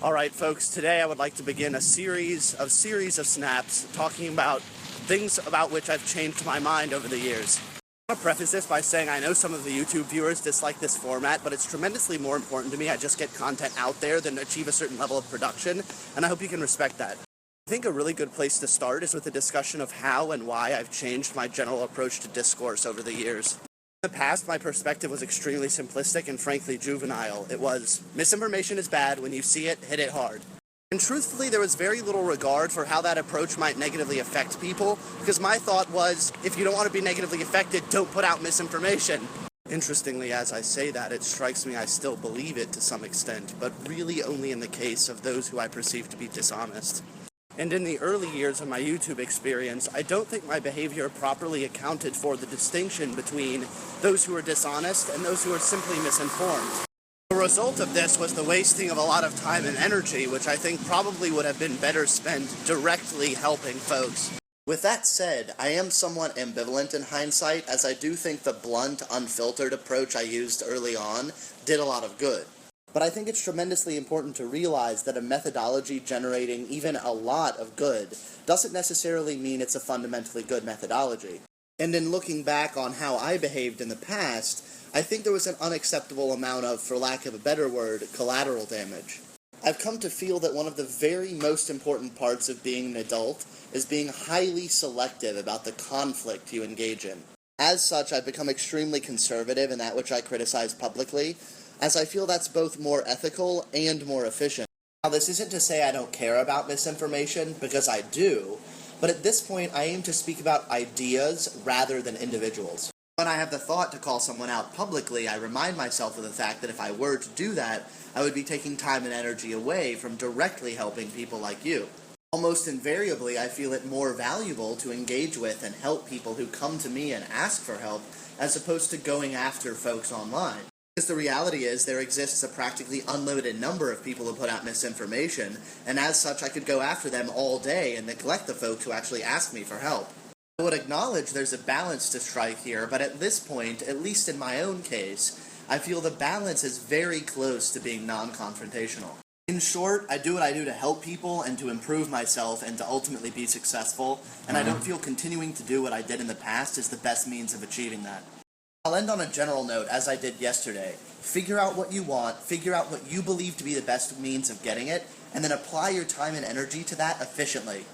Alright folks, today I would like to begin a series of snaps talking about things about which I've changed my mind over the years. I want to preface this by saying I know some of the YouTube viewers dislike this format, but it's tremendously more important to me I just get content out there than achieve a certain level of production, and I hope you can respect that. I think a really good place to start is with a discussion of how and why I've changed my general approach to discourse over the years. In the past, my perspective was extremely simplistic and frankly juvenile. It was, misinformation is bad, when you see it, hit it hard. And truthfully, there was very little regard for how that approach might negatively affect people, because my thought was, if you don't want to be negatively affected, don't put out misinformation. Interestingly, as I say that, it strikes me I still believe it to some extent, but really only in the case of those who I perceive to be dishonest. And in the early years of my YouTube experience, I don't think my behavior properly accounted for the distinction between those who are dishonest and those who are simply misinformed. The result of this was the wasting of a lot of time and energy, which I think probably would have been better spent directly helping folks. With that said, I am somewhat ambivalent in hindsight, as I do think the blunt, unfiltered approach I used early on did a lot of good. But I think it's tremendously important to realize that a methodology generating even a lot of good doesn't necessarily mean it's a fundamentally good methodology. And in looking back on how I behaved in the past, I think there was an unacceptable amount of, for lack of a better word, collateral damage. I've come to feel that one of the very most important parts of being an adult is being highly selective about the conflict you engage in. As such, I've become extremely conservative in that which I criticize publicly, as I feel that's both more ethical and more efficient. Now, this isn't to say I don't care about misinformation, because I do, but at this point I aim to speak about ideas rather than individuals. When I have the thought to call someone out publicly, I remind myself of the fact that if I were to do that, I would be taking time and energy away from directly helping people like you. Almost invariably, I feel it more valuable to engage with and help people who come to me and ask for help, as opposed to going after folks online. Because the reality is, there exists a practically unlimited number of people who put out misinformation, and as such I could go after them all day and neglect the folks who actually ask me for help. I would acknowledge there's a balance to strike here, but at this point, at least in my own case, I feel the balance is very close to being non-confrontational. In short, I do what I do to help people and to improve myself and to ultimately be successful, and I don't feel continuing to do what I did in the past is the best means of achieving that. I'll end on a general note, as I did yesterday. Figure out what you want, figure out what you believe to be the best means of getting it, and then apply your time and energy to that efficiently.